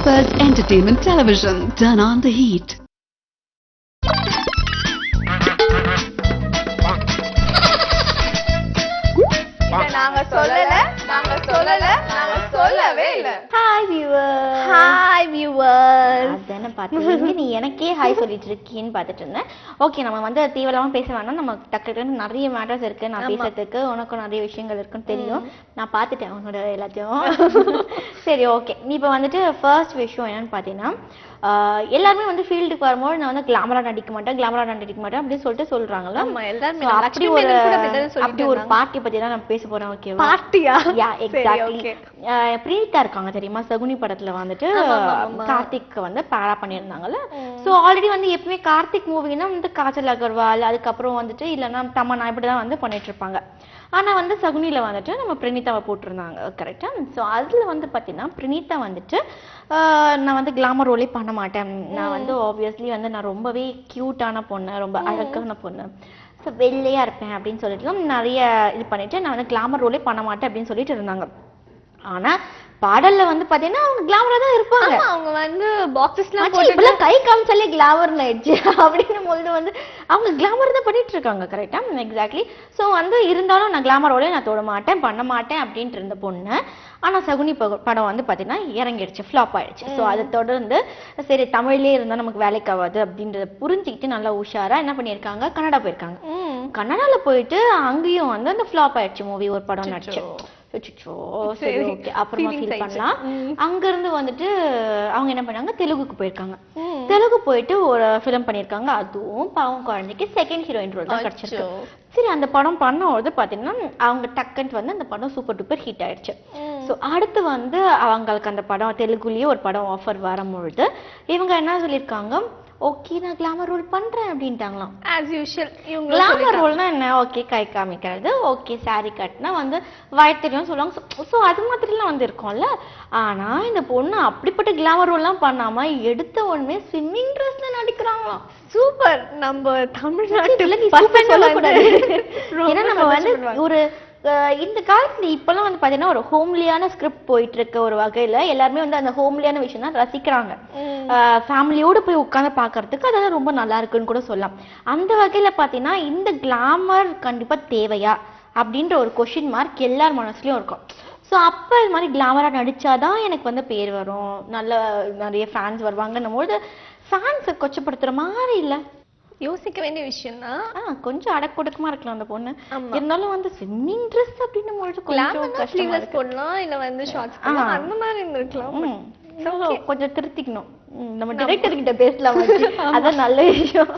first entertainment television. Turn on the heat. நாங்க சொல்லவே இல்ல. Hi viewers. Hi viewers. அதானே பாத்தீங்க, நீ எனக்கே ஹாய் சொல்லிட்டு இருக்கீன்னு பாத்துட்டு இருந்தேன். ஓகே, நம்ம வந்து தீவிரமா பேச வேணாம். நம்ம டக்கு நிறைய மேட்டர்ஸ் இருக்கு நான் பேசுறதுக்கு. உனக்கும் நிறைய விஷயங்கள் இருக்குன்னு தெரியும். நான் பாத்துட்டேன் உன்னோட எல்லாத்தையும். சரி, ஓகே. நீ இப்ப வந்துட்டு ஃபர்ஸ்ட் விஷயம் என்னன்னு பாத்தீங்கன்னா, எல்லாருமே வந்து ஃபீல்டுக்கு வரும்போது நான் வந்து கிளாமரா நடிக்க மாட்டேன் அப்படின்னு சொல்லிட்டு சொல்றாங்கல்ல. அப்படி ஒரு பார்ட்டி பத்தி தான் நான் பேச போறேன். ஓகே, பார்ட்டியா? யா, எக்ஸாக்ட்லி. பிரீதா இருக்காங்க தெரியுமா, சகுனி படத்துல வந்துட்டு கார்த்திக் வந்து பேரா பண்ணியிருந்தாங்கல்ல. சோ ஆல்ரெடி வந்து எப்பவுமே கார்த்திக் மூவினா வந்து காஜல் அகர்வால், அதுக்கப்புறம் வந்துட்டு இல்லைன்னா தமன்னா இப்படிதான் வந்து பண்ணிட்டு இருப்பாங்க. ஆனா வந்து சகுனில வந்துட்டு நம்ம பிரணீதாவை போட்டிருந்தாங்க, கரெக்டா? ஸோ அதுல வந்து பாத்தீங்கன்னா பிரணீதா வந்துட்டு நான் வந்து கிளாமர் ரோலே பண்ண மாட்டேன், நான் வந்து ஆப்வியஸ்லி வந்து நான் ரொம்பவே கியூட்டான பொண்ணு, ரொம்ப அழகான பொண்ணு, ஸோ வெள்ளையா இருப்பேன் அப்படின்னு சொல்லிட்டு நிறைய இது பண்ணிட்டு நான் வந்து கிளாமர் ரோலே பண்ண மாட்டேன் அப்படின்னு சொல்லிட்டு இருந்தாங்க. ஆனா பாடல்ல வந்து பாத்தீங்கன்னா அவங்க கிளாமரா தான் இருப்பாங்க. அவங்க வந்து பாக்ஸஸ்லாம் போட்டு கை காமிச்சாலே கிளாமர் ஆயிடுச்சு அப்படின்னு போது வந்து அவங்க கிளாமர் தான் பண்ணிட்டு இருக்காங்க, கரெக்டா? எக்ஸாக்ட்லி. ஸோ வந்து இருந்தாலும் நான் கிளாமரோட நான் தொட மாட்டேன் பண்ண மாட்டேன் அப்படின்ட்டு இருந்த பொண்ணு. ஆனா சகுனி படம் வந்து பாத்தீங்கன்னா இறங்கிடுச்சு, ஃபிளாப் ஆயிடுச்சு. ஸோ அதை தொடர்ந்து சரி தமிழ்லயே இருந்தா நமக்கு வேலைக்கு ஆகாது அப்படின்றத புரிஞ்சுக்கிட்டு நல்லா உஷாரா என்ன பண்ணிருக்காங்க, கனடா போயிருக்காங்க. கனடால போயிட்டு அங்கேயும் வந்து அந்த ஃபிளாப் ஆயிடுச்சு மூவி, ஒரு படம் நடிச்சு. சரி, ஓகே, அப்புறமா ஃபீல் பண்ணலாம். அங்க இருந்து வந்துட்டு அவங்க என்ன பண்ணாங்க, தெலுங்குக்கு போயிருக்காங்க. தெலுங்கு போயிட்டு ஒரு ஃபிலிம் பண்ணிருக்காங்க. அதுவும் பாவம் குழந்தைக்கு செகண்ட் ஹீரோயின் ரோல் தான் கிடைச்சிருக்கு. சரி, அந்த படம் பண்ணும்போது பாத்தீங்கன்னா அவங்க டக்குன்னு வந்து அந்த படம் சூப்பர் டூப்பர் ஹிட் ஆயிடுச்சு. ஸோ அடுத்து வந்து அவங்களுக்கு அந்த படம் தெலுங்குலயே ஒரு படம் ஆஃபர் வரும்பொழுது இவங்க என்ன சொல்லியிருக்காங்க, ஓகே நான் கிளாமர் ரோல் பண்றேன் அப்படின்ட்டாங்களாம். ஆஸ் யூஷுவல் இவங்க கிளாமர் ரோல்னா என்ன, ஓகே கை காமிக்கிறது, ஓகே சாரி கட்டினா வந்து வயத்தெரியும் சொல்லுவாங்க. ஸோ அது மாதிரிலாம் வந்து இருக்கும்ல. ஆனா இந்த பொண்ணு அப்படிப்பட்ட கிளாமர் ரோல்லாம் பண்ணாம எடுத்த உடனே ஸ்விம்மிங் ட்ரெஸ்ல நடிக்கிறாங்களாம். சூப்பர். நம்ம தமிழ்நாட்டுல ஏன்னா நம்ம வந்து ஒரு இந்த காலத்துல இப்பெல்லாம் வந்து பாத்தீங்கன்னா ஒரு ஹோம்லியான ஸ்கிரிப்ட் போயிட்டு இருக்க ஒரு வகையில எல்லாருமே வந்து அந்த ஹோம்லியான விஷயம் தான் ரசிக்கிறாங்க. ஃபேமிலியோட போய் உட்காந்து பாக்குறதுக்கு அதெல்லாம் ரொம்ப நல்லா இருக்குன்னு கூட சொல்லலாம். அந்த வகையில பாத்தீங்கன்னா இந்த கிளாமர் கண்டிப்பா தேவையா அப்படின்ற ஒரு கொஸ்டின் மார்க் எல்லார் மனசுலயும் இருக்கும். ஸோ அப்போ இது மாதிரி கிளாமரா நடிச்சாதான் எனக்கு வந்து பேர் வரும், நல்ல நிறைய ஃபேன்ஸ் வருவாங்கன்னும் போது ஃபேன்ஸை கொச்சப்படுத்துற மாதிரி இல்லை. யோசிக்க வேண்டிய விஷயம் தான். கொஞ்சம் அடக்குடக்கமா இருக்கலாம் அந்த பொண்ணு. இருந்தாலும் வந்து ஸ்விம்மிங் ட்ரெஸ் அப்படின்னு போடலாம், இல்ல வந்து ஷார்ட்ஸ் போடலாம், அந்த மாதிரி இருந்திருக்கலாம். கொஞ்சம் திருத்திக்கணும். நம்ம டைரக்டர் கிட்ட பேசலாம், அதான் நல்ல விஷயம்.